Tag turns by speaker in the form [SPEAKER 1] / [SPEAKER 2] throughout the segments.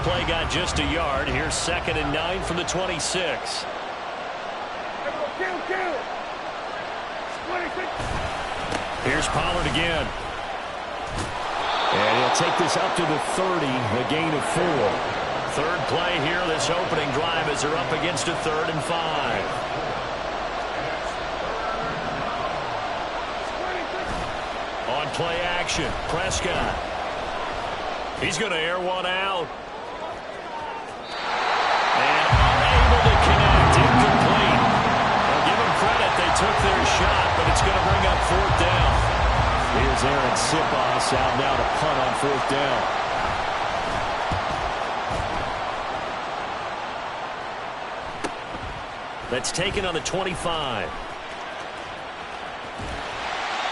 [SPEAKER 1] play got just a yard. Here's 2nd and 9 from the 26. Here's Pollard again. And he'll take this up to the 30, a gain of 4. Third play here, this opening drive as they're up against a 3rd and 5. On play action, Prescott. He's going to air one out. And unable to connect, incomplete. Well, give them credit, they took their shot, but it's going to bring up 4th down. Here's Aaron Sipos out now to punt on 4th down. That's taken on the 25.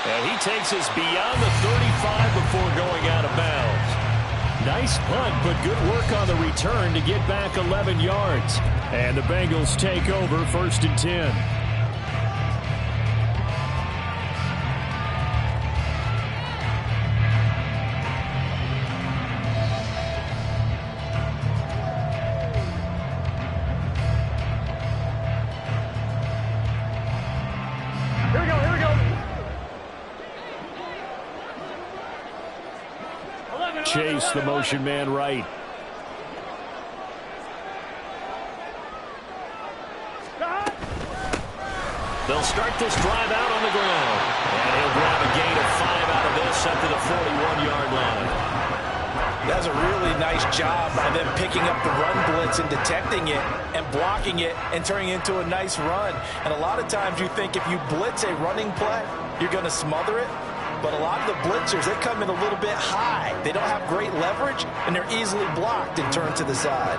[SPEAKER 1] And he takes us beyond the 35 before going out of bounds. Nice punt, but good work on the return to get back 11 yards. And the Bengals take over 1st and 10. Chase, the motion man right. They'll start this drive out on the ground. And he'll grab a gain of 5 out of this up to the 41-yard line.
[SPEAKER 2] That's a really nice job by them picking up the run blitz and detecting it and blocking it and turning it into a nice run. And a lot of times you think if you blitz a running play, you're going to smother it. But a lot of the blitzers, they come in a little bit high. They don't have great leverage, and they're easily blocked and turned to the side.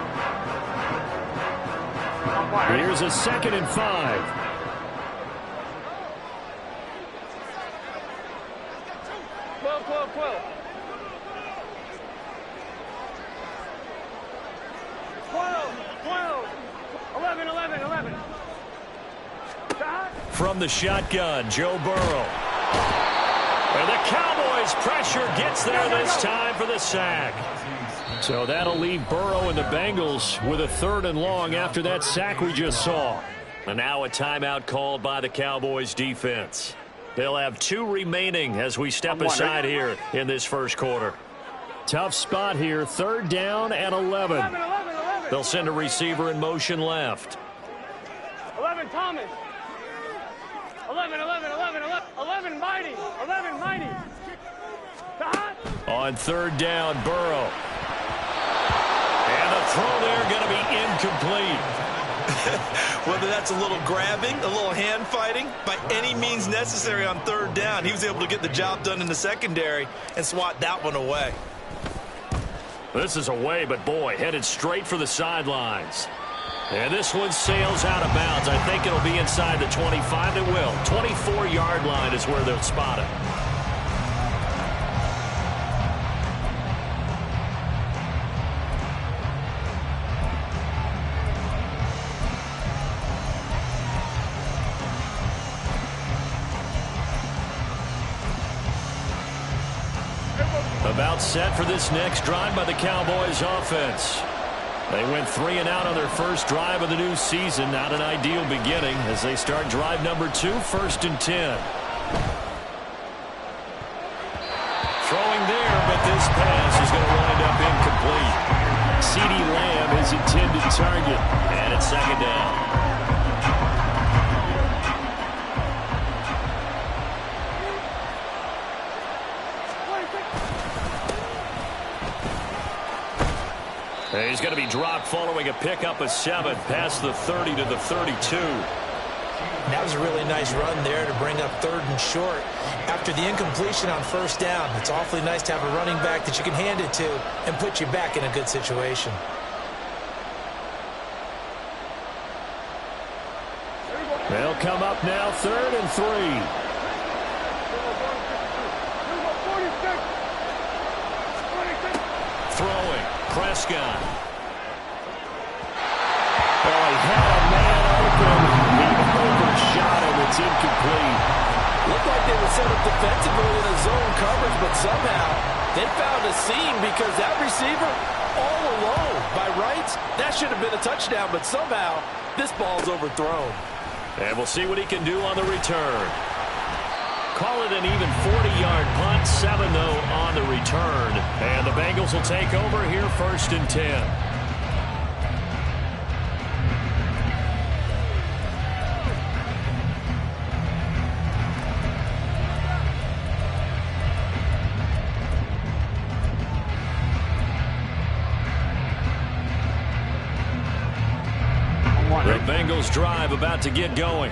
[SPEAKER 1] Here's a 2nd and 5.
[SPEAKER 3] 12, 12, 12. 12, 11, 11, 11.
[SPEAKER 1] From the shotgun, Joe Burrow. And the Cowboys' pressure gets there this time for the sack. So that'll leave Burrow and the Bengals with a 3rd and long after that sack we just saw. And now a timeout called by the Cowboys defense. They'll have 2 remaining as we step aside here in this first quarter. Tough spot here, 3rd down and 11. They'll send a receiver in motion left.
[SPEAKER 3] 11, Thomas. 11, 11, 11, 11, 11, Mighty. 11, Mighty.
[SPEAKER 1] On 3rd down, Burrow. And the throw there going to be incomplete.
[SPEAKER 4] Whether that's a little grabbing, a little hand fighting, by any means necessary on 3rd down, he was able to get the job done in the secondary and swat that one away.
[SPEAKER 1] This is away, but boy, headed straight for the sidelines. And this one sails out of bounds. I think it'll be inside the 25. It will. 24-yard line is where they'll spot it. About set for this next drive by the Cowboys offense. They went 3 and out on their first drive of the new season. Not an ideal beginning as they start drive number 2, 1st and 10. Throwing there, but this pass is going to wind up incomplete. CeeDee Lamb is intended target, and it's 2nd down. He's going to be dropped following a pickup of 7 past the 30 to the 32.
[SPEAKER 2] That was a really nice run there to bring up 3rd and short. After the incompletion on 1st down, it's awfully nice to have a running back that you can hand it to and put you back in a good situation.
[SPEAKER 1] They'll come up now 3rd and 3. Throwing, Prescott. Oh, he had a man open. He overshot him. It's incomplete.
[SPEAKER 2] Looked like they were set up defensively in a zone coverage, but somehow They found a seam because that receiver all alone. By rights, that should have been a touchdown, but somehow this ball's overthrown.
[SPEAKER 1] And we'll see what he can do on the return. Call it an even 40-yard punt, 7 though on the return. And the Bengals will take over here, 1st and 10. The Bengals drive about to get going.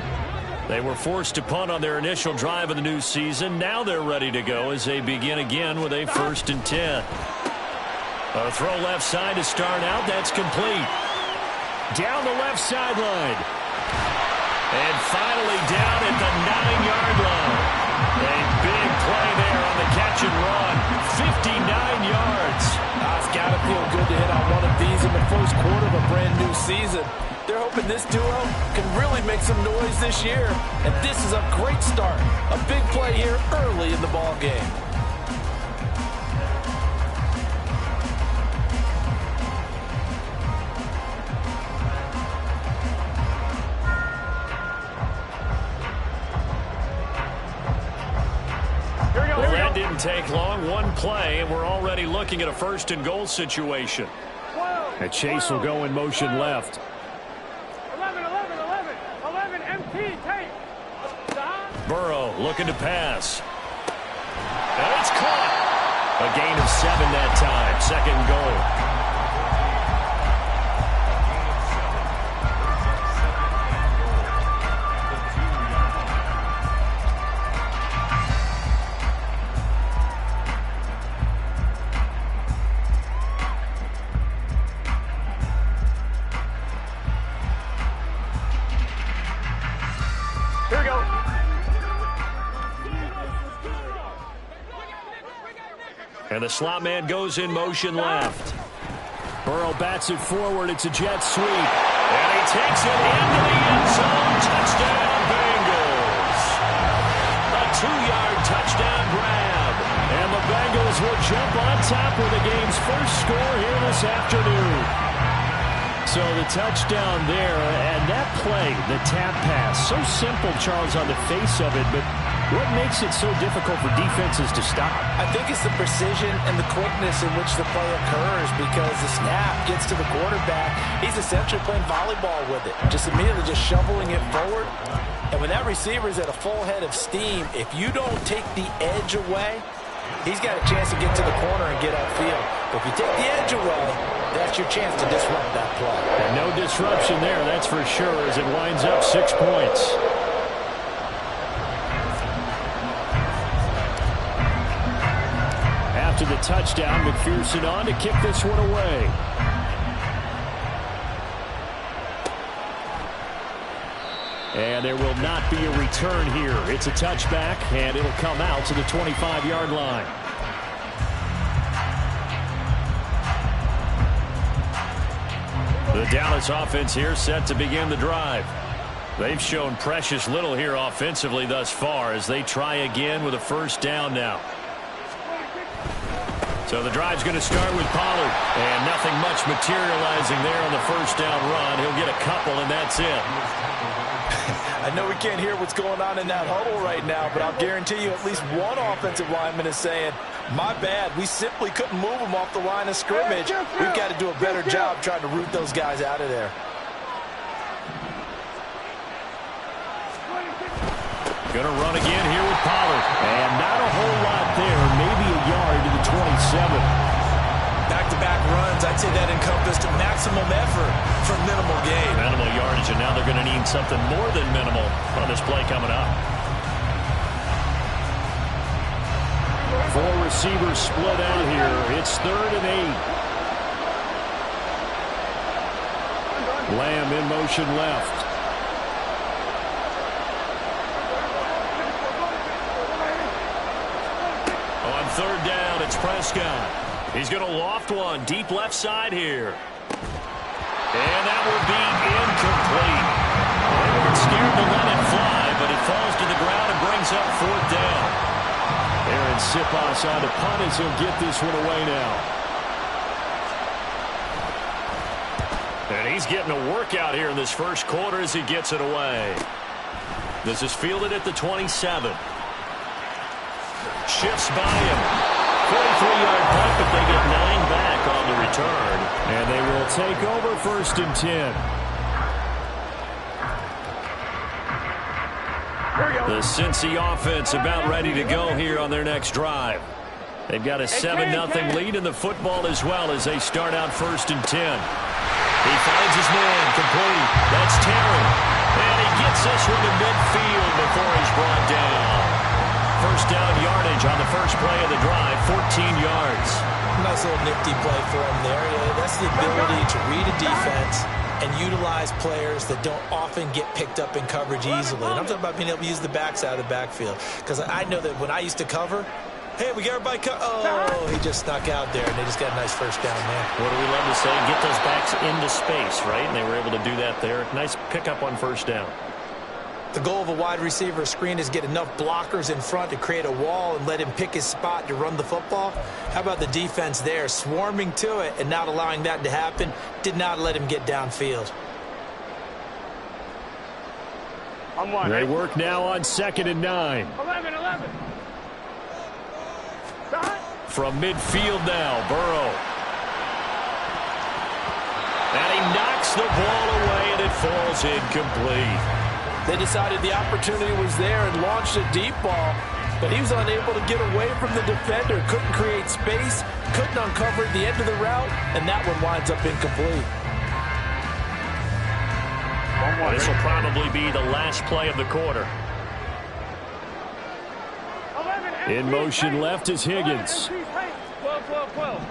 [SPEAKER 1] They were forced to punt on their initial drive of the new season. Now they're ready to go as they begin again with a 1st and 10. A throw left side to start out. That's complete. Down the left sideline. And finally down at the 9-yard line. A big play there on the catch and run. 59 yards.
[SPEAKER 2] It's got to feel good to hit on one of these in the first quarter of a brand new season. They're hoping this duo can really make some noise this year. And this is a great start. A big play here early in the ball game.
[SPEAKER 1] Well, that didn't take long. One play, and we're already looking at a 1st and goal situation. And Chase will go in motion left.
[SPEAKER 3] 11, MT, take.
[SPEAKER 1] Burrow looking to pass. And it's caught. A gain of 7 that time. 2nd and goal. And the slot man goes in motion left. Burrow bats it forward. It's a jet sweep. And he takes it into the end zone. Touchdown, Bengals. A 2-yard touchdown grab. And the Bengals will jump on top with the game's first score here this afternoon. So the touchdown there, and that play, the tap pass, so simple, Charles, on the face of it, but what makes it so difficult for defenses to stop?
[SPEAKER 2] I think it's the precision and the quickness in which the play occurs because the snap gets to the quarterback. He's essentially playing volleyball with it, just immediately just shoveling it forward. And when that receiver is at a full head of steam, if you don't take the edge away, he's got a chance to get to the corner and get upfield. But if you take the edge away, that's your chance to disrupt that play.
[SPEAKER 1] And no disruption there, that's for sure, as it winds up 6 points. After the touchdown, McPherson on to kick this one away. And there will not be a return here. It's a touchback, and it'll come out to the 25-yard line. The Dallas offense here set to begin the drive. They've shown precious little here offensively thus far as they try again with a 1st down now. So the drive's going to start with Pollard. And nothing much materializing there on the 1st down run. He'll get a couple, and that's it.
[SPEAKER 2] I know we can't hear what's going on in that huddle right now, but I'll guarantee you at least one offensive lineman is saying, my bad, we simply couldn't move them off the line of scrimmage. We've got to do a better job trying to root those guys out of there.
[SPEAKER 1] Going to run again here with Pollard. And not a whole lot there, maybe a yard to the 27.
[SPEAKER 4] Back-to-back runs, I'd say that encompassed maximum effort for minimal gain.
[SPEAKER 1] Minimal yardage, and now they're going to need something more than minimal on this play coming up. 4 receivers split out here. It's 3rd and 8. Lamb in motion left. On 3rd down, it's Prescott. He's going to loft one deep left side here. And that will be incomplete. They weren't scared to let it fly, but it falls to the ground and brings up 4th down. They're in Siposs on to punt as he'll get this one away now. And he's getting a workout here in this first quarter as he gets it away. This is fielded at the 27. Shifts by him. 43-yard punt, but they get 9 back on the return. And they will take over 1st and 10. The Cincy offense about ready to go here on their next drive. They've got a 7-0 lead in the football as well as they start out 1st and 10. He finds his man, complete. That's Terry. And he gets this one to midfield before he's brought down. First down yardage on the first play of the drive, 14 yards.
[SPEAKER 2] Nice little nifty play for him there. Yeah, that's the ability to read a defense and utilize players that don't often get picked up in coverage easily. And I'm talking about being able to use the backs out of the backfield. Because I know that when I used to cover, hey, we got everybody oh, he just snuck out there, and they just got a nice first down there.
[SPEAKER 1] What do we love to say? Get those backs into space, right? And they were able to do that there. Nice pickup on first down.
[SPEAKER 2] The goal of a wide receiver screen is get enough blockers in front to create a wall and let him pick his spot to run the football. How about the defense there? Swarming to it and not allowing that to happen. Did not let him get downfield.
[SPEAKER 1] They work now on 2nd and 9.
[SPEAKER 3] 11.
[SPEAKER 1] From midfield now, Burrow. And he knocks the ball away, and it falls incomplete.
[SPEAKER 2] They decided the opportunity was there and launched a deep ball, but he was unable to get away from the defender. Couldn't create space, couldn't uncover the end of the route, and that one winds up incomplete.
[SPEAKER 1] This will probably be the last play of the quarter. In motion left is Higgins.
[SPEAKER 3] 12.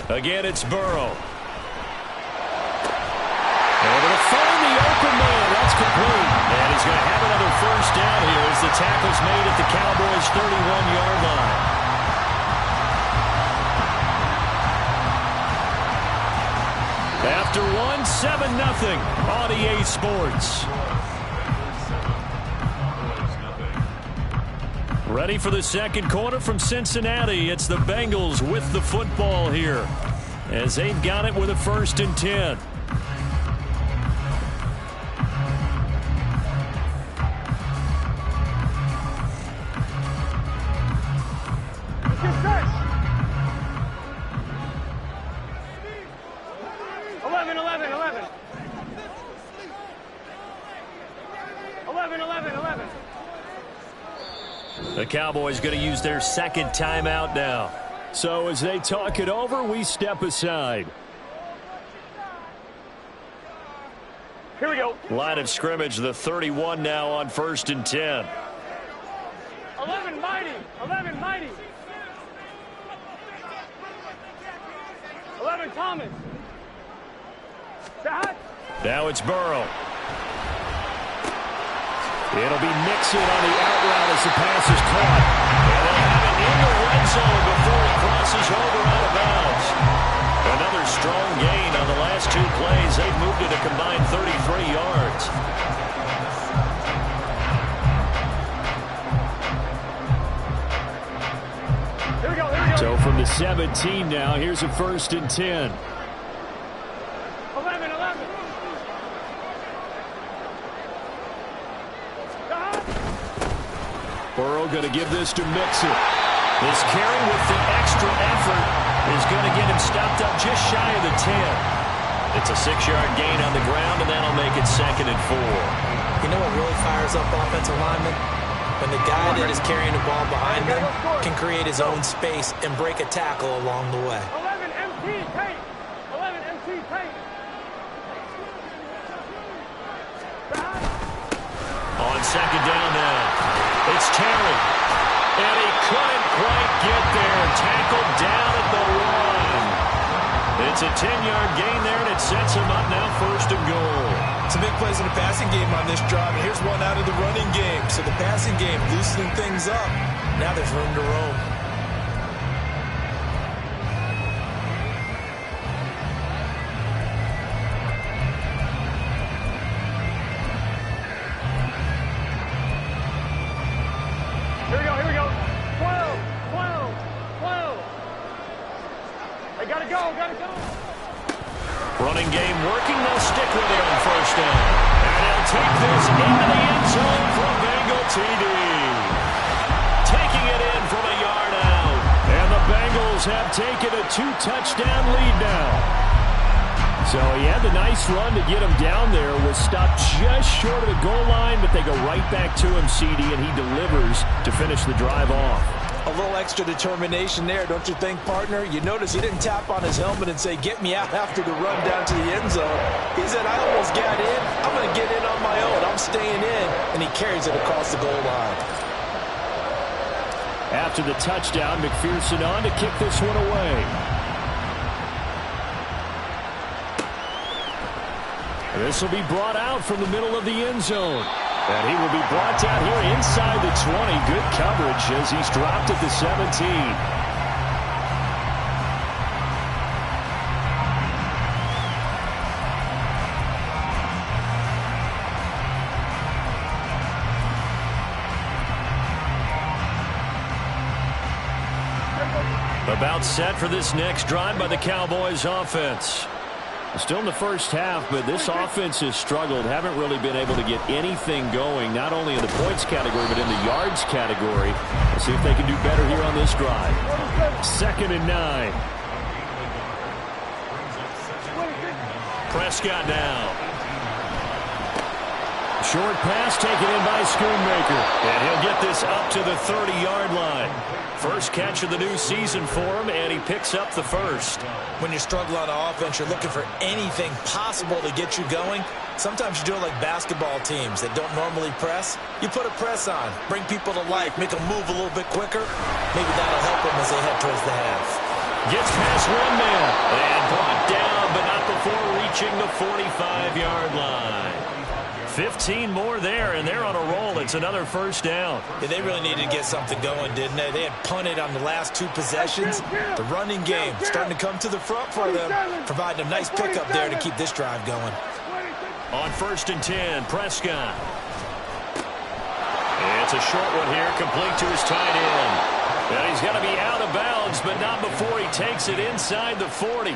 [SPEAKER 1] Again, it's Burrow. Able to find the open man. That's complete. And he's going to have another first down here as the tackle's made at the Cowboys' 31-yard line. After one, 7-0 on EA Sports. Ready for the second quarter from Cincinnati. It's the Bengals with the football here as they've got it with a 1st and 10. The Cowboys going to use their second timeout now. So as they talk it over, we step aside.
[SPEAKER 3] Here we go.
[SPEAKER 1] Line of scrimmage, the 31 now on 1st and 10.
[SPEAKER 3] 11 mighty. 11 Thomas.
[SPEAKER 1] Now it's Burrow. It'll be Mixon on the out route as the pass is caught. And they'll have it in the red zone before he crosses over out of bounds. Another strong gain on the last 2 plays. They've moved it a combined 33 yards.
[SPEAKER 3] Here we go.
[SPEAKER 1] So from the 17 now, here's a 1st and 10.
[SPEAKER 3] 11.
[SPEAKER 1] Burrow going to give this to Mixon. This carry with the extra effort is going to get him stopped up just shy of the 10. It's a 6-yard gain on the ground, and that'll make it 2nd and 4.
[SPEAKER 2] You know what really fires up offensive linemen? When the guy that is carrying the ball behind them can create his own space and break a tackle along the way.
[SPEAKER 3] 11 MT tape. 11 MT tape.
[SPEAKER 1] On 2nd down now, it's Terry. And he couldn't quite get there. Tackled down at the 1. It's a 10-yard gain there, and it sets him up now 1st and goal.
[SPEAKER 2] Some big plays in the passing game on this drive, and here's one out of the running game. So the passing game loosening things up. Now there's room to roam.
[SPEAKER 1] Running game working. They'll stick with it on first down. And he'll take this into the end zone for a Bengal TD. Taking it in from a yard out. And the Bengals have taken a 2-touchdown lead now. So he had the nice run to get him down there. Was stopped just short of the goal line, but they go right back to him, CD, and he delivers to finish the drive off.
[SPEAKER 2] A little extra determination there, don't you think, partner? You notice he didn't tap on his helmet and say, get me out after the run down to the end zone. He said, I almost got in. I'm going to get in on my own. I'm staying in. And he carries it across the goal line.
[SPEAKER 1] After the touchdown, McPherson on to kick this one away. This will be brought out from the middle of the end zone. And he will be brought down here inside the 20. Good coverage as he's dropped at the 17. About set for this next drive by the Cowboys offense. Still in the first half, but this offense has struggled. Haven't really been able to get anything going, not only in the points category, but in the yards category. Let's see if they can do better here on this drive. 2nd and 9. Prescott now. Short pass taken in by Schoonmaker. And he'll get this up to the 30-yard line. First catch of the new season for him, and he picks up the first.
[SPEAKER 2] When you struggle on offense, you're looking for anything possible to get you going. Sometimes you do it like basketball teams that don't normally press. You put a press on, bring people to life, make them move a little bit quicker. Maybe that'll help them as they head towards the half.
[SPEAKER 1] Gets past one man and brought down, but not before reaching the 45-yard line. 15 more there, and they're on a roll. It's another first down.
[SPEAKER 2] Yeah, they really needed to get something going, didn't they? They had punted on the last 2 possessions. The running game starting to come to the front for them, providing a nice pickup there to keep this drive going.
[SPEAKER 1] On 1st and 10, Prescott. It's a short one here, complete to his tight end. And he's got to be out of bounds, but not before he takes it inside the 40.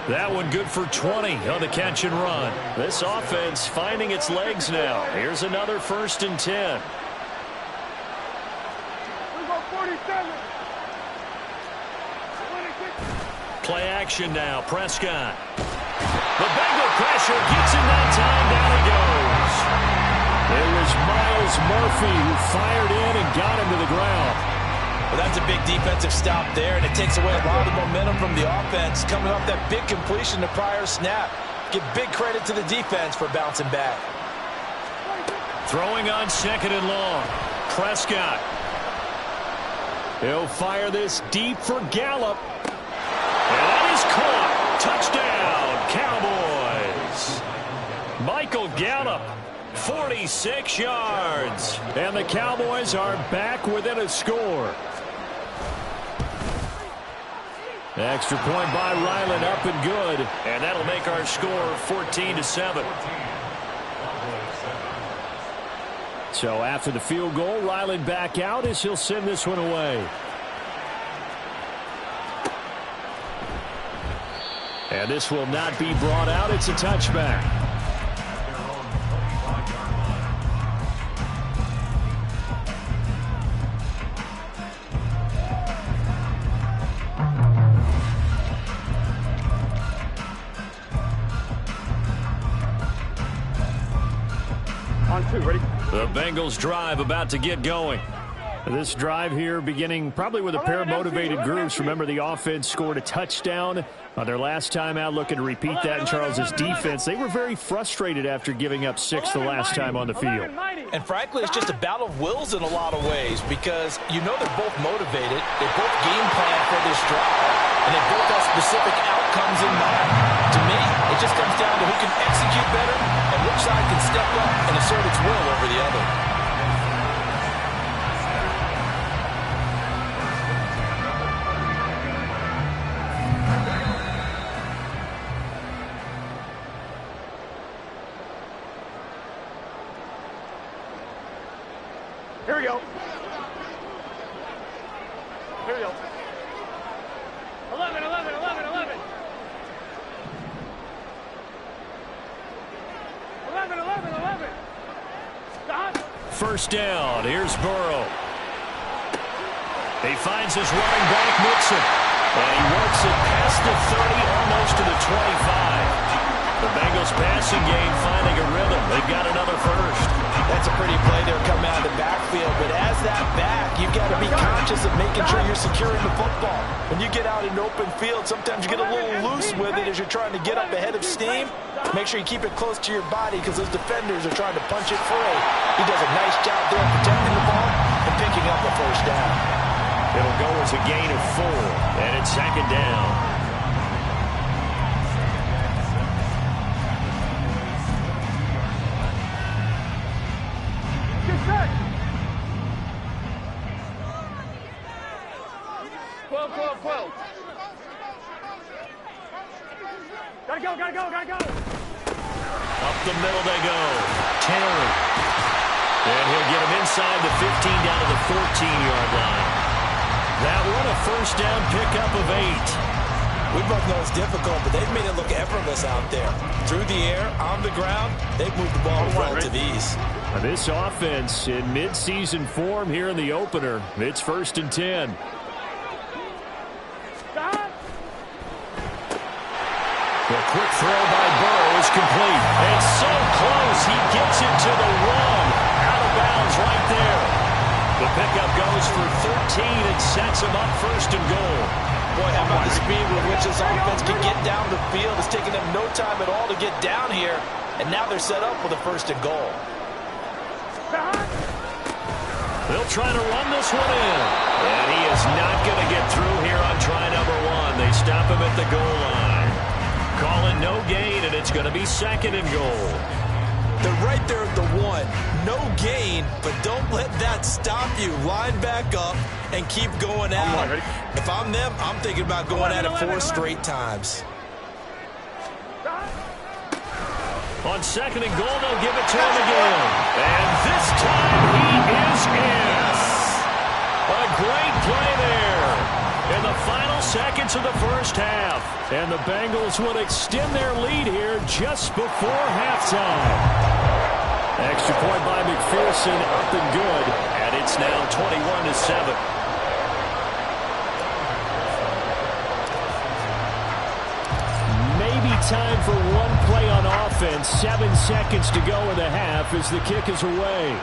[SPEAKER 1] That one good for 20 on the catch and run. This offense finding its legs now. Here's another 1st and 10. Play action now, Prescott. The Bengal pressure gets him that time. Down he goes. It was Miles Murphy who fired in and got him to the ground.
[SPEAKER 2] Well, that's a big defensive stop there, and it takes away a lot of momentum from the offense. Coming off that big completion the prior snap. Give big credit to the defense for bouncing back.
[SPEAKER 1] Throwing on 2nd and long. Prescott. He'll fire this deep for Gallup. And that is caught. Touchdown, Cowboys. Michael Gallup, 46 yards. And the Cowboys are back within a score. Extra point by Ryland, up and good. And that'll make our score 14-7. So after the field goal, Ryland back out as he'll send this one away. And this will not be brought out. It's a touchback.
[SPEAKER 3] On 2, ready?
[SPEAKER 1] The Bengals drive about to get going. This drive here beginning probably with a pair of motivated groups. Remember, the offense scored a touchdown on their last time out, looking to repeat that in Charles's defense. They were very frustrated after giving up 6 the last time on the field.
[SPEAKER 2] And frankly, it's just a battle of wills in a lot of ways, because you know they're both motivated. They both game plan for this drive, and they both have specific outcomes in mind. To me, it just comes down to who can execute better and which side can step up and assert its will over the other.
[SPEAKER 3] Here we go. Here we go. 11, 11, 11, 11.
[SPEAKER 1] first down. Here's Burrow. He finds his running back, Mixon. And he works it past the 30, almost to the 25. The Bengals passing game finding a rhythm. They've got another first.
[SPEAKER 2] That's a pretty play there coming out of the backfield. But as that back, you've got to be conscious of making sure you're securing the football. When you get out in open field, sometimes you get a little loose with it as you're trying to get up ahead of steam. Make sure you keep it close to your body because those defenders are trying to punch it free. He does a nice job there protecting the ball and picking up the first down.
[SPEAKER 1] It'll go as a gain of 4, and it's second down.
[SPEAKER 3] Gotta go.
[SPEAKER 1] Up the middle they go. Taylor. And he'll get him inside the 15 down to the 14-yard line. That one a first down pickup of 8.
[SPEAKER 2] We both know it's difficult, but they've made it look effortless out there. Through the air, on the ground, they've moved the ball with relative ease.
[SPEAKER 1] Now this offense in mid-season form here in the opener. It's 1st and 10. The quick throw by Burrow is complete. It's so close. He gets it to the 1. Out of bounds right there. The pickup goes for 13 and sets him up 1st and goal.
[SPEAKER 2] Boy, how about the speed with which this offense can get down the field? It's taking them no time at all to get down here. And now they're set up with a 1st and goal.
[SPEAKER 1] They'll try to run this one in. And he is not going to get through here on try number 1. They stop him at the goal line. Call it no gain, and it's going to be 2nd and goal.
[SPEAKER 4] They're right there at the 1. No gain, but don't let that stop you. Line back up and keep going at it. If I'm them, I'm thinking about going at it 4 straight times.
[SPEAKER 1] On 2nd and goal, they'll give it to him again. And this time he is in. A great play there in the final seconds of the first half. And the Bengals will extend their lead here just before halftime. Extra point by McPherson, up and good. And it's now 21-7. Maybe time for one play on offense. 7 seconds to go in the half as the kick is away.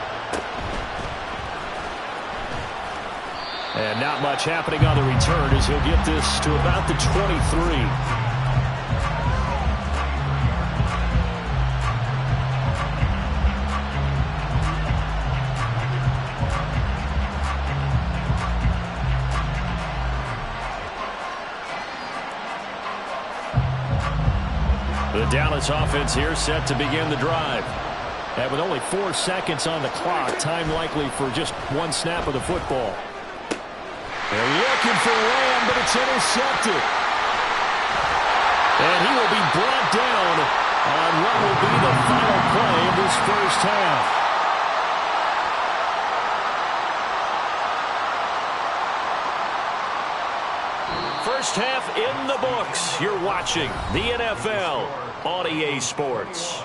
[SPEAKER 1] And not much happening on the return as he'll get this to about the 23. The Dallas offense here set to begin the drive. And with only 4 seconds on the clock, time likely for just one snap of the football. They're looking for Lamb, but it's intercepted. And he will be brought down on what will be the final play of this first half. First half in the books. You're watching the NFL on EA Sports.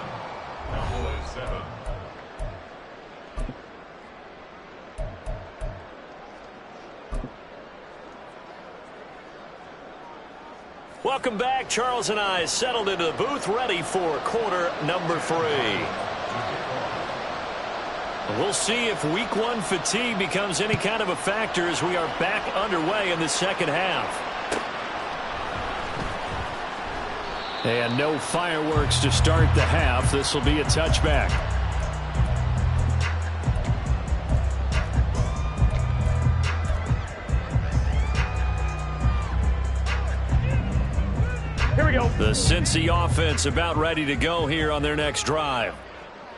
[SPEAKER 1] Welcome back. Charles and I settled into the booth, ready for quarter number 3. We'll see if week 1 fatigue becomes any kind of a factor as we are back underway in the second half. And no fireworks to start the half. This will be a touchback.
[SPEAKER 3] Here we go.
[SPEAKER 1] The Cincy offense about ready to go here on their next drive.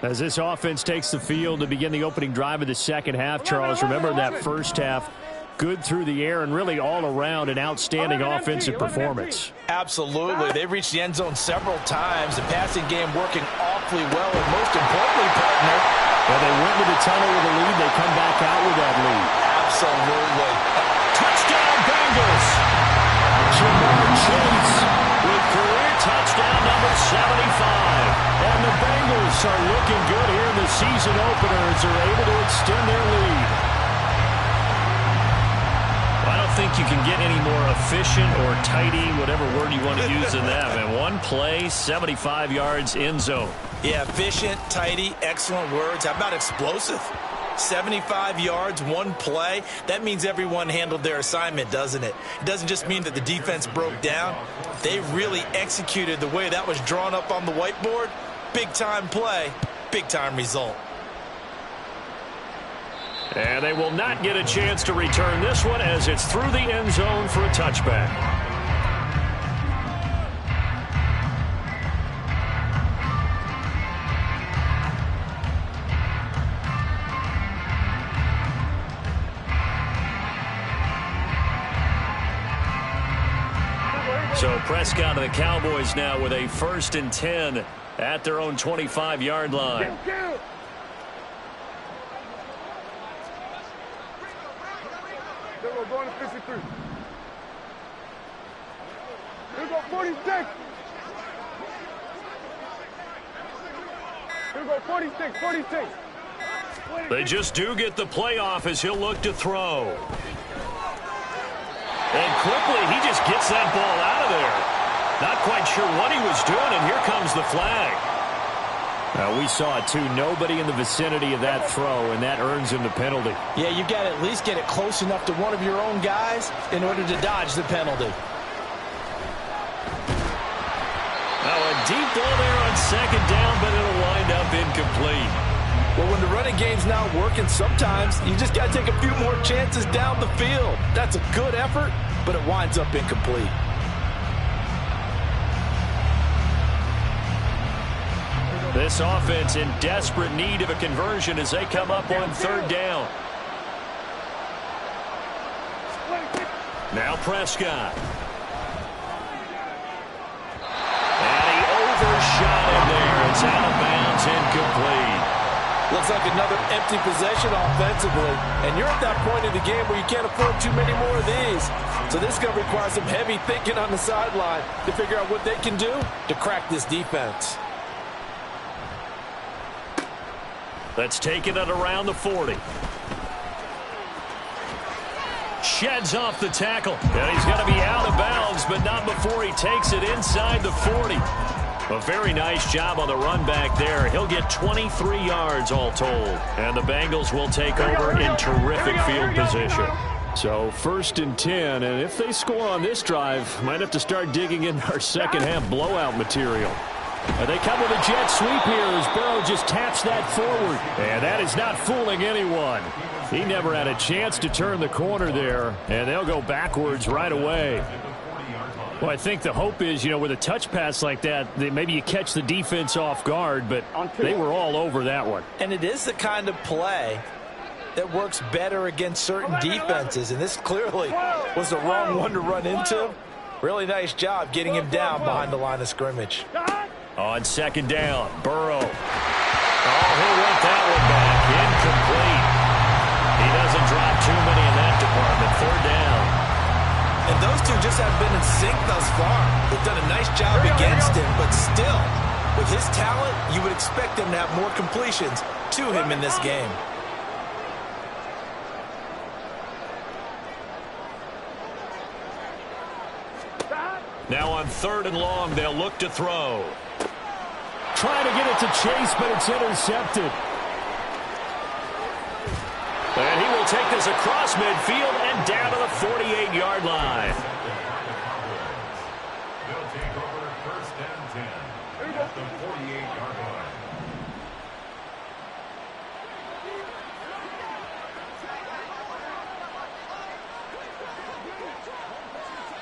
[SPEAKER 1] As this offense takes the field to begin the opening drive of the second half, Charles, remember that first half, good through the air and really all around an outstanding offensive performance.
[SPEAKER 2] Absolutely. They reached the end zone several times. The passing game working awfully well, and most importantly, partner,
[SPEAKER 1] when they went to the tunnel with a lead, they come back out with that lead.
[SPEAKER 2] Absolutely.
[SPEAKER 1] Touchdown, Bengals. Jamar Chase with career touchdown number 75. And the Bengals Bucks are looking good here in the season opener as they're able to extend their lead. I don't think you can get any more efficient or tidy, whatever word you want to use in that, man. One play, 75 yards, end zone.
[SPEAKER 2] Yeah, efficient, tidy, excellent words. How about explosive? 75 yards, one play. That means everyone handled their assignment, doesn't it? It doesn't just mean that the defense broke down. They really executed the way that was drawn up on the whiteboard. Big-time play, big-time result.
[SPEAKER 1] And they will not get a chance to return this one as it's through the end zone for a touchback. So Prescott and the Cowboys now with a 1st and 10 at their own 25-yard line.
[SPEAKER 3] We're going to 53. Here we go, 46. Here we go, 46, 46.
[SPEAKER 1] They just do get the playoff as he'll look to throw. And quickly, he just gets that ball out of there. Not quite sure what he was doing, and here comes the flag. We saw it, too. Nobody in the vicinity of that throw, and that earns him the penalty.
[SPEAKER 2] Yeah, you got to at least get it close enough to one of your own guys in order to dodge the penalty.
[SPEAKER 1] Now, a deep ball there on 2nd down, but it'll wind up incomplete.
[SPEAKER 2] Well, when the running game's not working, sometimes you just got to take a few more chances down the field. That's a good effort, but it winds up incomplete.
[SPEAKER 1] This offense in desperate need of a conversion as they come up on 3rd down. Now Prescott. And he overshot him there. It's out of bounds, incomplete.
[SPEAKER 2] Looks like another empty possession offensively. And you're at that point in the game where you can't afford too many more of these. So this is going to require some heavy thinking on the sideline to figure out what they can do to crack this defense.
[SPEAKER 1] Let's take it at around the 40. Sheds off the tackle. And he's going to be out of bounds, but not before he takes it inside the 40. A very nice job on the run back there. He'll get 23 yards all told. And the Bengals will take over in terrific field position. So 1st and 10, and if they score on this drive, might have to start digging in our second half blowout material. They come with a jet sweep here as Burrow just taps that forward. And that is not fooling anyone. He never had a chance to turn the corner there, and they'll go backwards right away. Well, I think the hope is, with a touch pass like that, maybe you catch the defense off guard, but they were all over that one.
[SPEAKER 2] And it is the kind of play that works better against certain defenses, and this clearly was the wrong one to run into. Really nice job getting him down behind the line of scrimmage.
[SPEAKER 1] On 2nd down, Burrow. Oh, he'll want that one back. Incomplete. He doesn't drop too many in that department. 3rd down.
[SPEAKER 2] And those two just haven't been in sync thus far. They've done a nice job against him, but still, with his talent, you would expect him to have more completions to him in this game.
[SPEAKER 1] Now on 3rd and long, they'll look to throw. Trying to get it to Chase, but it's intercepted. And he will take this across midfield and down to the 48-yard line.
[SPEAKER 5] They'll take over 1st and 10 at the 48-yard line.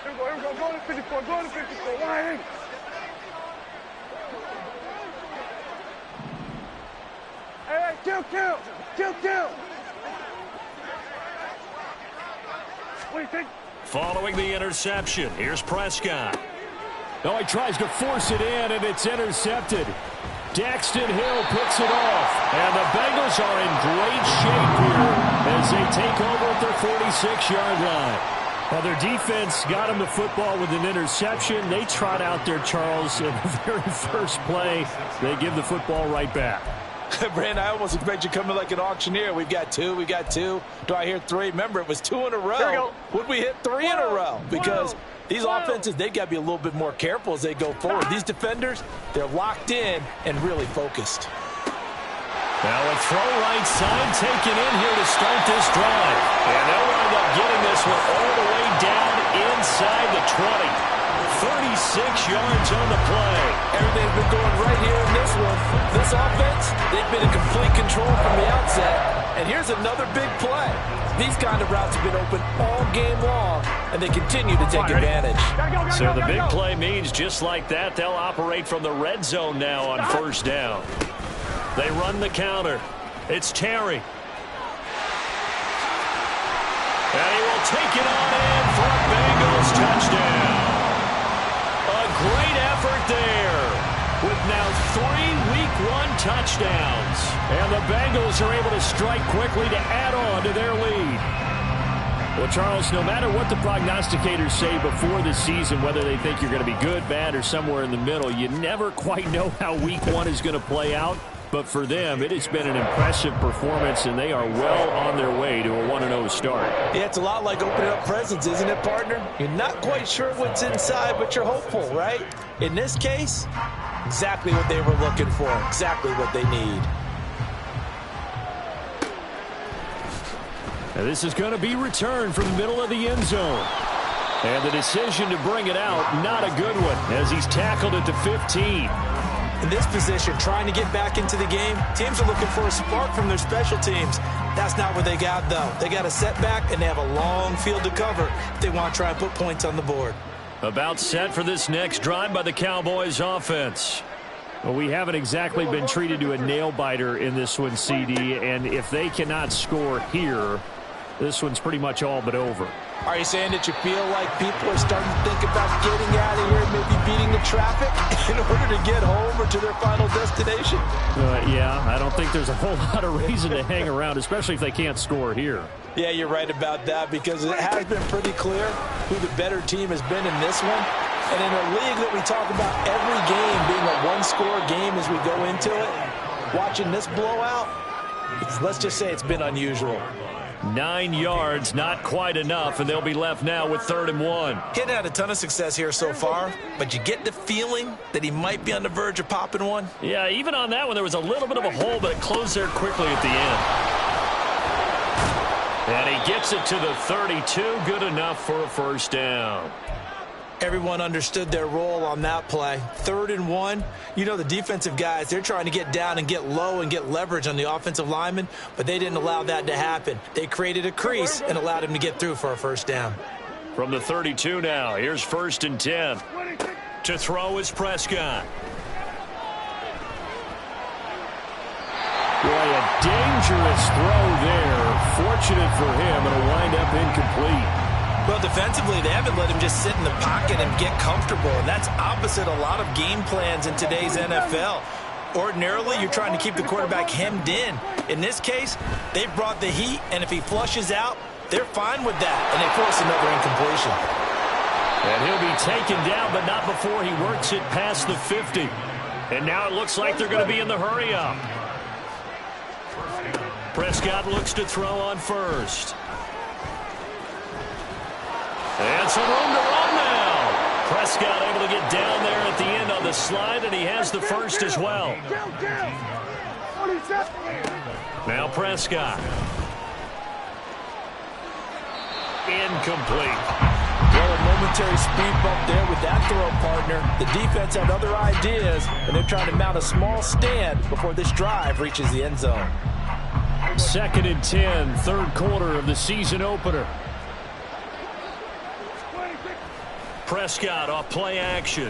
[SPEAKER 3] Here we go, go to 54, go to 54, wide. Hey, kill.
[SPEAKER 1] Following the interception, here's Prescott. No, he tries to force it in, and it's intercepted. Daxton Hill picks it off, and the Bengals are in great shape here as they take over at their 46-yard line. Now, their defense got him the football with an interception. They trot out there, Charles, in the very first play. They give the football right back.
[SPEAKER 2] Brand, I almost expect you coming like an auctioneer. We've got two. Do I hear three? Remember, it was 2 in a row. Would we hit 3 in a row? Because these offenses, they got to be a little bit more careful as they go forward. These defenders, they're locked in and really focused.
[SPEAKER 1] Now a throw right side taken in here to start this drive. And they'll wind up getting this one all the way down inside the 20. 36 yards on the play.
[SPEAKER 2] Everything's been going right here in this one. This offense, they've been in complete control from the outset. And here's another big play. These kind of routes have been open all game long, and they continue to take advantage.
[SPEAKER 1] So the big play means just like that, they'll operate from the red zone now on first down. They run the counter. It's Terry. And he will take it on in for a Bengals touchdown. A great effort there with now 3 Week 1 touchdowns. And the Bengals are able to strike quickly to add on to their lead. Well, Charles, no matter what the prognosticators say before the season, whether they think you're going to be good, bad, or somewhere in the middle, you never quite know how Week 1 is going to play out. But for them, it has been an impressive performance, and they are well on their way to a 1-0 start.
[SPEAKER 2] Yeah, it's a lot like opening up presents, isn't it, partner? You're not quite sure what's inside, but you're hopeful, right? In this case, exactly what they were looking for, exactly what they need.
[SPEAKER 1] Now this is going to be returned from the middle of the end zone. And the decision to bring it out, not a good one, as he's tackled at the 15.
[SPEAKER 2] In this position, trying to get back into the game, teams are looking for a spark from their special teams. That's not what they got, though. They got a setback, and they have a long field to cover if they want to try and put points on the board.
[SPEAKER 1] About set for this next drive by the Cowboys offense. Well, we haven't exactly been treated to a nail-biter in this one, CD, and if they cannot score here, this one's pretty much all but over.
[SPEAKER 2] Are you saying that you feel like people are starting to think about getting out of here and maybe beating the traffic in order to get home or to their final destination?
[SPEAKER 1] Yeah, I don't think there's a whole lot of reason to hang around, especially if they can't score here.
[SPEAKER 2] Yeah, you're right about that, because it has been pretty clear who the better team has been in this one. And in a league that we talk about every game being a one-score game as we go into it, watching this blowout, let's just say it's been unusual.
[SPEAKER 1] 9 yards, not quite enough, and they'll be left now with 3rd and 1.
[SPEAKER 2] He hadn't had a ton of success here so far, but you get the feeling that he might be on the verge of popping one.
[SPEAKER 1] Yeah, even on that one, there was a little bit of a hole, but it closed there quickly at the end. And he gets it to the 32, good enough for a first down.
[SPEAKER 2] Everyone understood their role on that play. 3rd and 1. You know, the defensive guys, they're trying to get down and get low and get leverage on the offensive lineman, but they didn't allow that to happen. They created a crease and allowed him to get through for a first down.
[SPEAKER 1] From the 32 now, here's 1st and 10. To throw is Prescott. Boy, a dangerous throw there. Fortunate for him, it'll wind up incomplete.
[SPEAKER 2] Well, defensively, they haven't let him just sit in the pocket and get comfortable, and that's opposite a lot of game plans in today's NFL. Ordinarily, you're trying to keep the quarterback hemmed in. In this case, they've brought the heat, and if he flushes out, they're fine with that, and they force another incompletion.
[SPEAKER 1] And he'll be taken down, but not before he works it past the 50. And now it looks like they're going to be in the hurry-up. Prescott looks to throw on first. And some room to run now. Prescott able to get down there at the end on the slide, and he has the first as well. Now Prescott. Incomplete.
[SPEAKER 2] Well, a momentary speed bump there with that throw, partner. The defense had other ideas, and they're trying to mount a small stand before this drive reaches the end zone.
[SPEAKER 1] 2nd and 10, 3rd quarter of the season opener. Prescott off play action.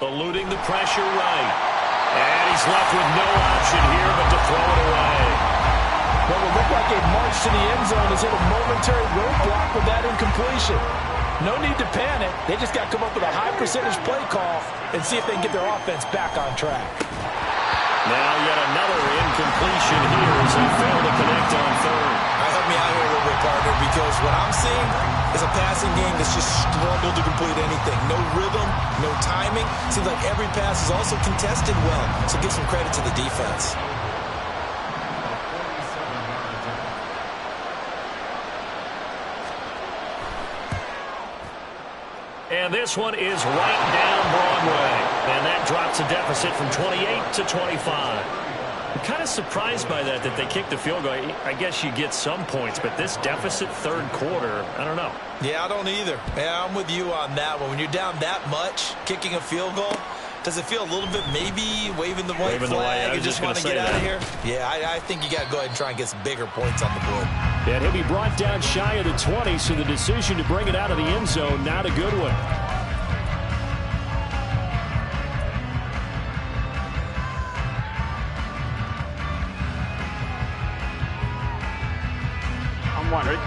[SPEAKER 1] Eluding the pressure right. And he's left with no option here but to throw it away.
[SPEAKER 2] Well, it looked like a march to the end zone has hit a momentary roadblock with that incompletion. No need to panic. They just got to come up with a high percentage play call and see if they can get their offense back on track.
[SPEAKER 1] Now yet another incompletion here as they fail to connect on 3rd.
[SPEAKER 2] Help me out here a little bit,
[SPEAKER 4] partner, because what I'm seeing is a passing game that's just struggled to complete anything. No rhythm, no timing. Seems like every pass is also contested well, so give some credit to the defense.
[SPEAKER 1] And this one is right down Broadway. And that drops a deficit from 28 to 25. I'm kind of surprised by that they kicked the field goal. I guess you get some points, but this deficit third quarter, I don't know.
[SPEAKER 4] Yeah, I don't either. Yeah, I'm with you on that one. When you're down that much, kicking a field goal, does it feel a little bit maybe waving the white flag and just want to get out of here? Yeah, I think you got to go ahead and try and get some bigger points on the board.
[SPEAKER 1] And he'll be brought down shy of the 20, so the decision to bring it out of the end zone, not a good one.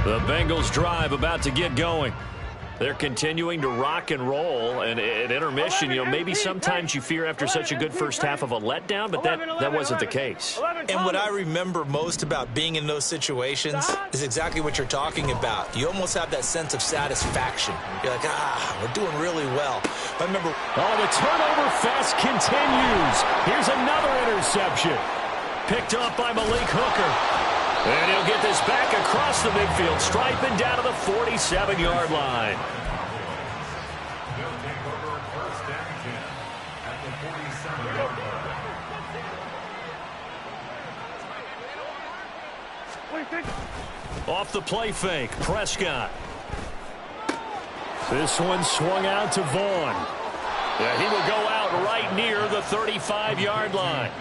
[SPEAKER 1] The Bengals drive about to get going. They're continuing to rock and roll, and at intermission, maybe sometimes you fear after such a good first half of a letdown, but that wasn't the case.
[SPEAKER 4] And what I remember most about being in those situations is exactly what you're talking about. You almost have that sense of satisfaction. You're like, we're doing really well. But remember,
[SPEAKER 1] the turnover fest continues. Here's another interception. Picked up by Malik Hooker. And he'll get this back across the midfield stripe and down to the 47-yard line.
[SPEAKER 5] They'll take over first and 10 at the 47-yard line.
[SPEAKER 1] Off the play fake, Prescott. This one swung out to Vaughn. Yeah, he will go out right near the 35-yard line.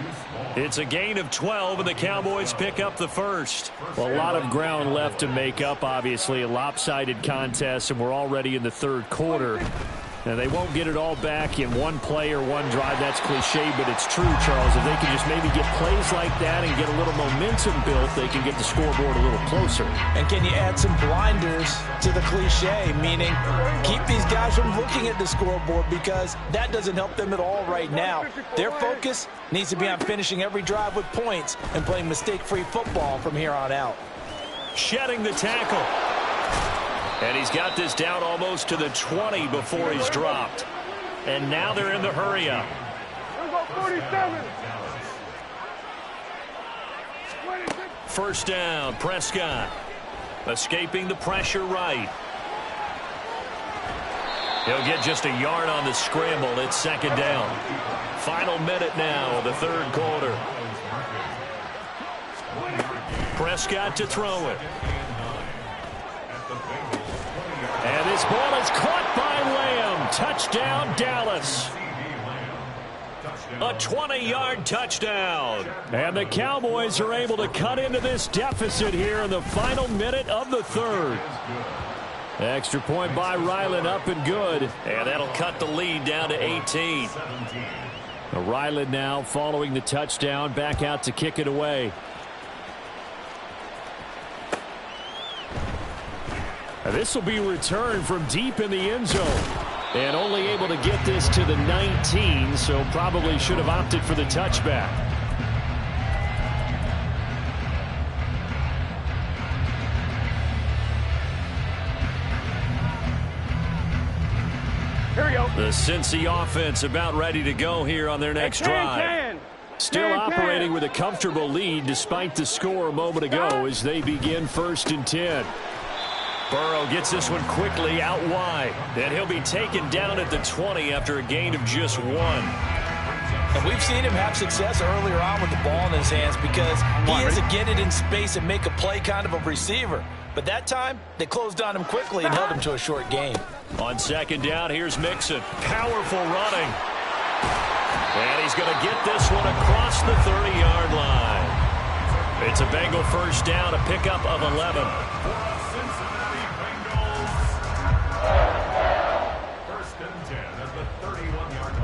[SPEAKER 1] It's a gain of 12, and the Cowboys pick up the first. Well, a lot of ground left to make up, obviously. A lopsided contest, and we're already in the third quarter. And they won't get it all back in one play or one drive. That's cliche, but it's true, Charles. If they can just maybe get plays like that and get a little momentum built, they can get the scoreboard a little closer.
[SPEAKER 2] And can you add some blinders to the cliche, meaning keep these guys from looking at the scoreboard, because that doesn't help them at all right now. Their focus needs to be on finishing every drive with points and playing mistake-free football from here on out.
[SPEAKER 1] Shedding the tackle. And he's got this down almost to the 20 before he's dropped. And now they're in the hurry-up.
[SPEAKER 3] 47.
[SPEAKER 1] First down, Prescott. Escaping the pressure right. He'll get just a yard on the scramble. It's second down. Final minute now of the third quarter. Prescott to throw it. And this ball is caught by Lamb. Touchdown, Dallas. A 20-yard touchdown. And the Cowboys are able to cut into this deficit here in the final minute of the third. Extra point by Ryland, up and good. And that'll cut the lead down to 18. Ryland now following the touchdown, back out to kick it away. This will be returned from deep in the end zone. And only able to get this to the 19, so probably should have opted for the touchback.
[SPEAKER 3] Here we go.
[SPEAKER 1] The Cincy offense about ready to go here on their next drive. Still operating with a comfortable lead despite the score a moment ago as they begin first and 10. Burrow gets this one quickly out wide. And he'll be taken down at the 20 after a gain of just 1.
[SPEAKER 2] And we've seen him have success earlier on with the ball in his hands because he is a get it in space and make a play kind of a receiver. But that time, they closed on him quickly and held him to a short gain.
[SPEAKER 1] On second down, here's Mixon. Powerful running. And he's going to get this one across the 30-yard line. It's a Bengal first down, a pickup of 11.
[SPEAKER 5] First and 10 at the 31-yard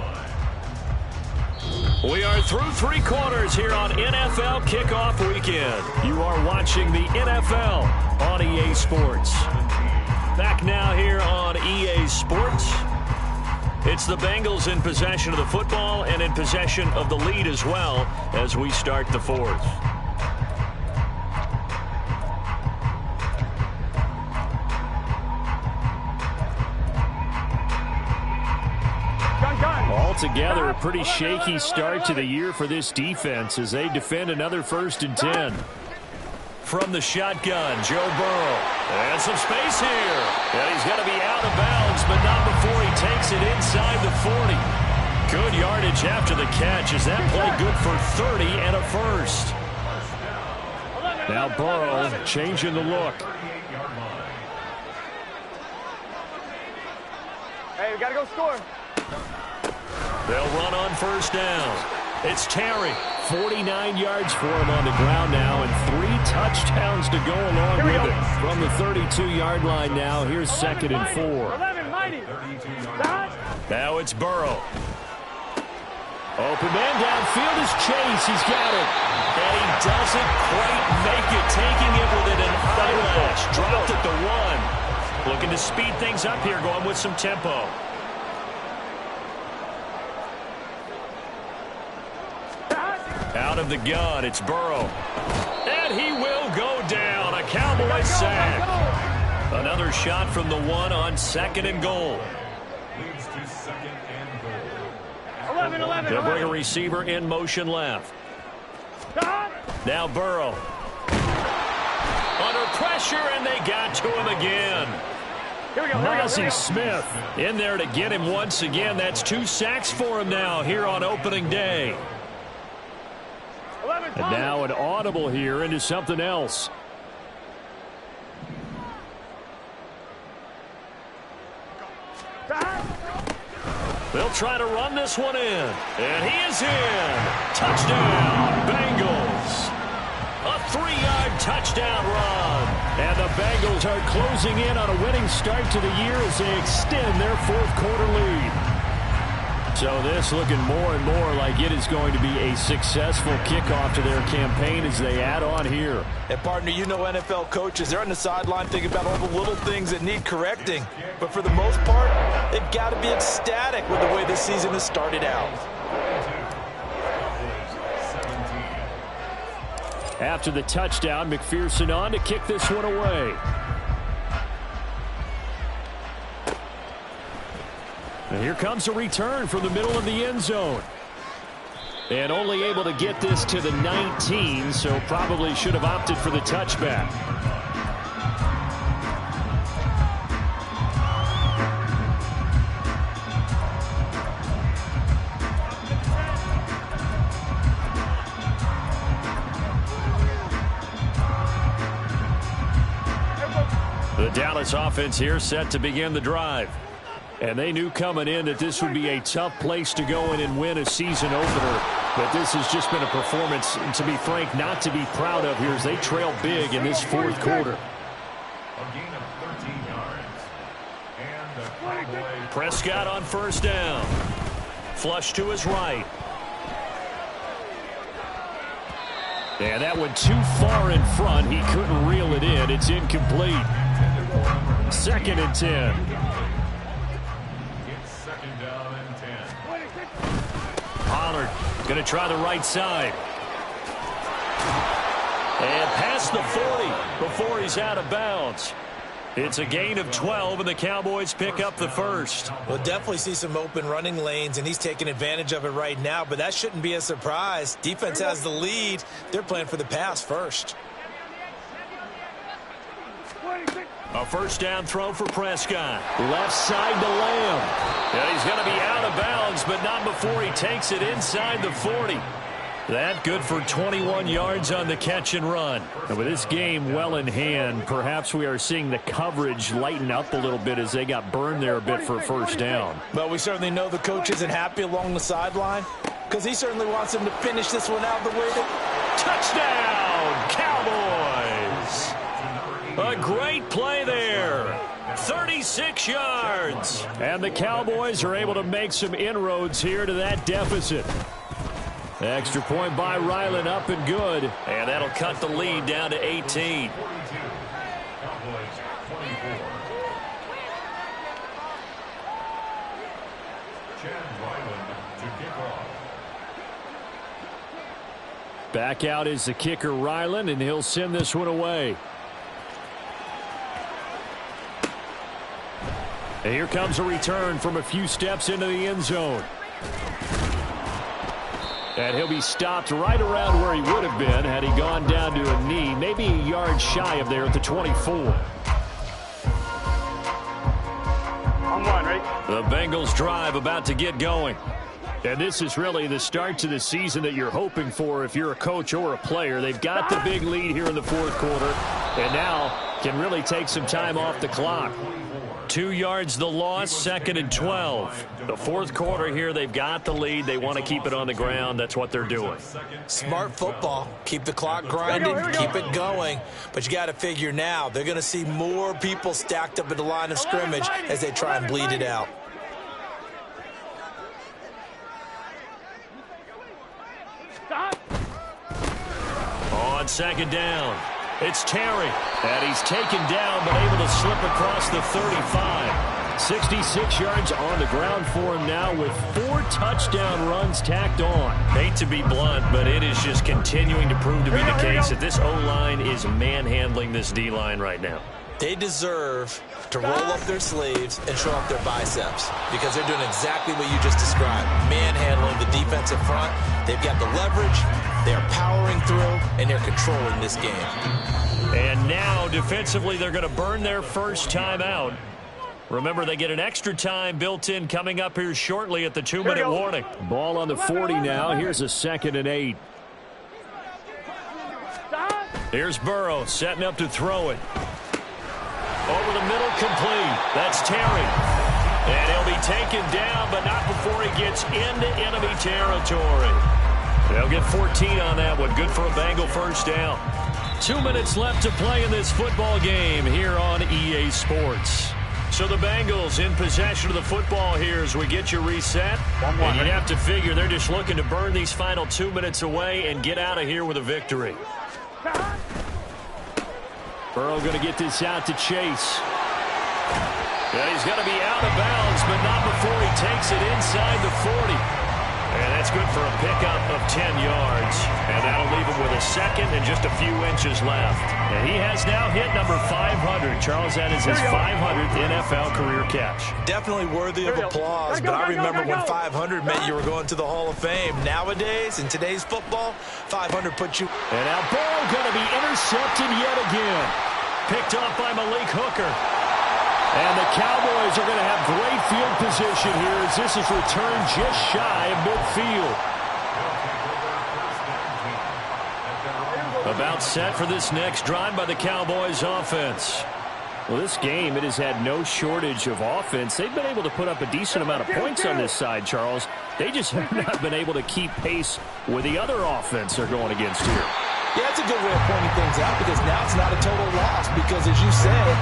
[SPEAKER 5] line.
[SPEAKER 1] We are through three quarters here on NFL Kickoff Weekend. You are watching the NFL on EA Sports. Back now here on EA Sports. It's the Bengals in possession of the football and in possession of the lead as well as we start the fourth. Altogether, a pretty shaky start to the year for this defense as they defend another 1st and 10. From the shotgun, Joe Burrow. And some space here. And he's going to be out of bounds, but not before he takes it inside the 40. Good yardage after the catch as that play good for 30 and a first. Now Burrow changing the look.
[SPEAKER 3] Hey, we got to go score.
[SPEAKER 1] They'll run on 1st down. It's Terry. 49 yards for him on the ground now and 3 touchdowns to go along with it. From the 32-yard line now, here's 2nd and 4. Now it's Burrow. Open man downfield is Chase. He's got it. And he doesn't quite make it, taking it with an eyelash. Dropped at the 1. Looking to speed things up here, going with some tempo. Out of the gun, it's Burrow. And he will go down. A Cowboys sack. Another shot from the 1 on 2nd and goal.
[SPEAKER 5] Leads to 2nd and goal.
[SPEAKER 3] 11.
[SPEAKER 1] They'll bring a receiver in motion left. Now Burrow. Under pressure, and they got to him again. Mozzie Smith in there to get him once again. That's 2 sacks for him now here on opening day. And now an audible here into something else. They'll try to run this one in. And he is in. Touchdown, Bengals. A 3-yard touchdown run. And the Bengals are closing in on a winning start to the year as they extend their 4th quarter lead. So this looking more and more like it is going to be a successful kickoff to their campaign as they add on here.
[SPEAKER 2] And partner, you know NFL coaches, they're on the sideline thinking about all the little things that need correcting. But for the most part, they've got to be ecstatic with the way this season has started out.
[SPEAKER 1] After the touchdown, McPherson on to kick this one away. And here comes a return from the middle of the end zone. And only able to get this to the 19, so probably should have opted for the touchback. The Dallas offense here set to begin the drive. And they knew coming in that this would be a tough place to go in and win a season opener. But this has just been a performance, to be frank, not to be proud of here as they trail big in this 4th quarter.
[SPEAKER 5] A gain of 13 yards. And the Cowboys.
[SPEAKER 1] Prescott on 1st down. Flush to his right. And that went too far in front. He couldn't reel it in. It's incomplete. 2nd and 10. Pollard going to try the right side. And past the 40 before he's out of bounds. It's a gain of 12, and the Cowboys pick up the 1st.
[SPEAKER 4] We'll definitely see some open running lanes, and he's taking advantage of it right now, but that shouldn't be a surprise. Defense has the lead. They're playing for the pass first.
[SPEAKER 1] A 1st down throw for Prescott. Left side to Lamb. And he's going to be out of bounds, but not before he takes it inside the 40. That good for 21 yards on the catch and run. And with this game well in hand, perhaps we are seeing the coverage lighten up a little bit as they got burned there a bit for a 1st down.
[SPEAKER 2] But we certainly know the coach isn't happy along the sideline because he certainly wants him to finish this one out the way that...
[SPEAKER 1] Touchdown, Cowboys! A great play there. 36 yards. And the Cowboys are able to make some inroads here to that deficit. Extra point by Ryland, up and good. And that'll cut the lead down to 18. Back out is the kicker, Ryland, and he'll send this one away. And here comes a return from a few steps into the end zone. And he'll be stopped right around where he would have been had he gone down to a knee, maybe a yard shy of there at the 24.
[SPEAKER 3] On one, right?
[SPEAKER 1] The Bengals drive about to get going. And this is really the start to the season that you're hoping for if you're a coach or a player. They've got the big lead here in the fourth quarter, and now can really take some time off the clock. 2 yards the loss, 2nd and 12. The fourth quarter here, they've got the lead. They want to keep it on the ground. That's what they're doing.
[SPEAKER 4] Smart football. Keep the clock grinding, keep it going. But you got to figure now, they're going to see more people stacked up at the line of scrimmage as they try and bleed it out.
[SPEAKER 3] Stop.
[SPEAKER 1] On 2nd down, it's Terry. And he's taken down but able to slip across the 35. 66 yards on the ground for him now with 4 touchdown runs tacked on. Hate to be blunt, but it is just continuing to prove to be the case that this O-line is manhandling this D-line right now.
[SPEAKER 4] They deserve to roll up their sleeves and show off their biceps because they're doing exactly what you just described. Manhandling the defensive front. They've got the leverage. They're powering through, and they're controlling this game.
[SPEAKER 1] And now, defensively, they're going to burn their first time out. Remember, they get an extra time built in coming up here shortly at the 2-minute warning. Ball on the 40 now. Here's a 2nd and 8. Here's Burrow setting up to throw it. Over the middle, complete. That's Terry. And he'll be taken down, but not before he gets into enemy territory. They'll get 14 on that one. Good for a Bengal first down. 2 minutes left to play in this football game here on EA Sports. So the Bengals in possession of the football here as we get you reset. And you'd have to figure they're just looking to burn these final 2 minutes away and get out of here with a victory. Burrow going to get this out to Chase. Yeah, he's going to be out of bounds, but not before he takes it inside the 40. And that's good for a pickup of 10 yards. And that'll leave him with a 2nd and just a few inches left. And he has now hit number 500. Charles, that is his 500th NFL career catch.
[SPEAKER 4] Definitely worthy of applause, but I remember when 500 meant you were going to the Hall of Fame. Nowadays, in today's football, 500 puts you...
[SPEAKER 1] And now Burrow going to be intercepted yet again. Picked off by Malik Hooker. And the Cowboys are going to have great field position here as this is returned just shy of midfield. About set for this next drive by the Cowboys offense. Well, this game, it has had no shortage of offense. They've been able to put up a decent amount of points on this side, Charles. They just have not been able to keep pace with the other offense they're going against here.
[SPEAKER 2] Yeah, that's a good way of pointing things out because now it's not a total loss because, as you said,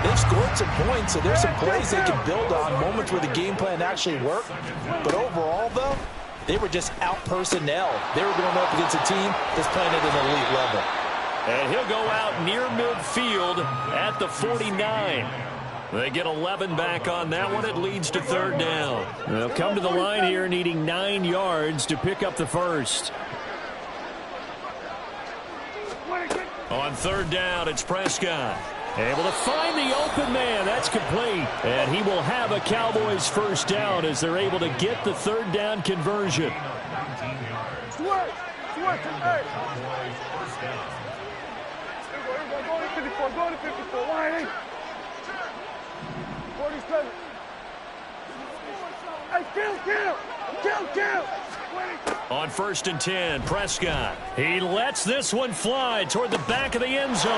[SPEAKER 2] they've scored some points, so there's some plays they can build on, moments where the game plan actually worked. But overall, though, they were just out personnel. They were going up against a team that's playing at an elite level.
[SPEAKER 1] And he'll go out near midfield at the 49. They get 11 back on that one. It leads to 3rd down. They'll come to the line here needing 9 yards to pick up the first. On 3rd down, it's Prescott. Able to find the open man. That's complete. And he will have a Cowboys first down as they're able to get the 3rd down conversion.
[SPEAKER 3] Go to 54. Wide. 47. Hey, kill.
[SPEAKER 1] On 1st and 10, Prescott. He lets this one fly toward the back of the end zone.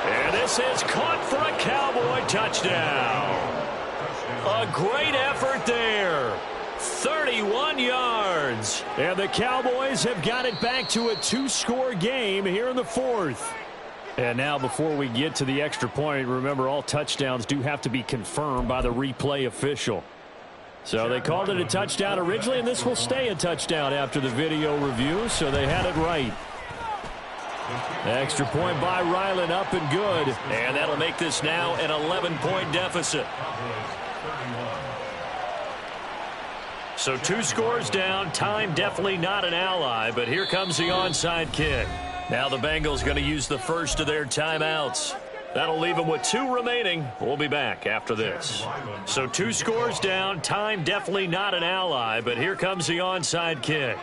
[SPEAKER 1] And this is caught for a Cowboy touchdown. A great effort there. 31 yards. And the Cowboys have got it back to a 2-score game here in the 4th. And now before we get to the extra point, remember all touchdowns do have to be confirmed by the replay official. So they called it a touchdown originally, and this will stay a touchdown after the video review, so they had it right. Extra point by Ryland, up and good. And that'll make this now an 11-point deficit. So 2 scores down. Time definitely not an ally, but here comes the onside kick. Now the Bengals going to use the first of their timeouts. That'll leave them with 2 remaining. We'll be back after this. So 2 scores down. Time definitely not an ally, but here comes the onside kick.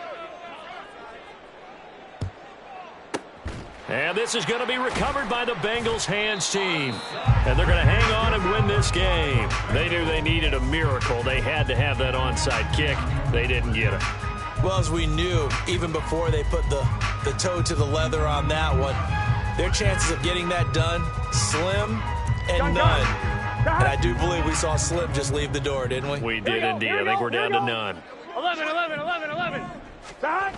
[SPEAKER 1] And this is going to be recovered by the Bengals hands team. And they're going to hang on and win this game. They knew they needed a miracle. They had to have that onside kick. They didn't get it.
[SPEAKER 4] Well, as we knew, even before they put the toe to the leather on that one, their chances of getting that done, slim and none. And I do believe we saw Slim just leave the door, didn't we?
[SPEAKER 1] We did indeed. I think we're down to none.
[SPEAKER 3] 11, 11, 11, 11. Back.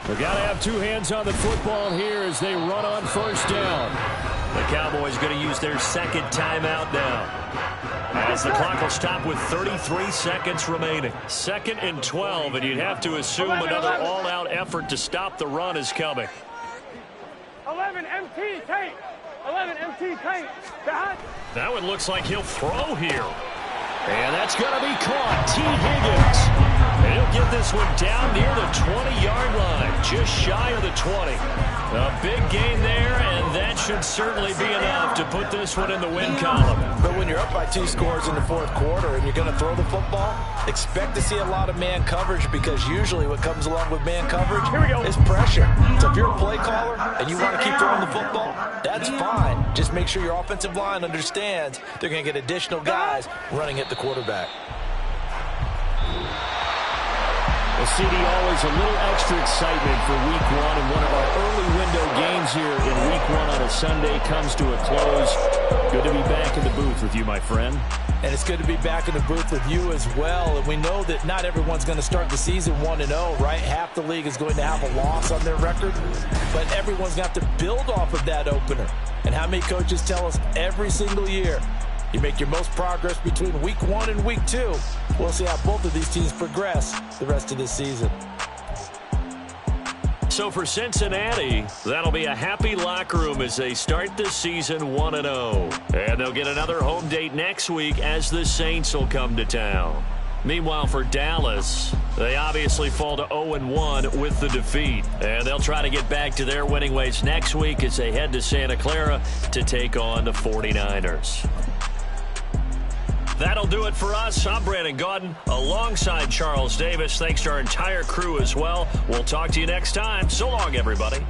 [SPEAKER 1] We've got to have 2 hands on the football here as they run on first down. The Cowboys going to use their second timeout now, as the clock will stop with 33 seconds remaining. 2nd and 12, and you'd have to assume another all-out effort to stop the run is coming.
[SPEAKER 3] 11 MT tape. 11 MT tape. Back.
[SPEAKER 1] That one looks like he'll throw here. And that's going to be caught. T. Higgins. And he'll get this one down near the 20-yard line, just shy of the 20. A big gain there, and that should certainly be enough to put this one in the win column.
[SPEAKER 2] But when you're up by 2 scores in the 4th quarter and you're going to throw the football, expect to see a lot of man coverage, because usually what comes along with man coverage is pressure. So if you're a play caller and you want to keep throwing the football, that's fine. Just make sure your offensive line understands they're going to get additional guys running at the quarterback.
[SPEAKER 1] Well, CD, always a little extra excitement for Week 1, and one of our early window games here in Week 1 on a Sunday comes to a close. Good to be back in the booth with you, my friend.
[SPEAKER 2] And it's good to be back in the booth with you as well. And we know that not everyone's going to start the season 1-0, right? Half the league is going to have a loss on their record, but everyone's got to build off of that opener. And how many coaches tell us every single year, you make your most progress between Week 1 and Week 2. We'll see how both of these teams progress the rest of this season.
[SPEAKER 1] So for Cincinnati, that'll be a happy locker room as they start the season 1-0. And they'll get another home date next week as the Saints will come to town. Meanwhile, for Dallas, they obviously fall to 0-1 with the defeat. And they'll try to get back to their winning ways next week as they head to Santa Clara to take on the 49ers. That'll do it for us. I'm Brandon Gaudin alongside Charles Davis. Thanks to our entire crew as well. We'll talk to you next time. So long, everybody.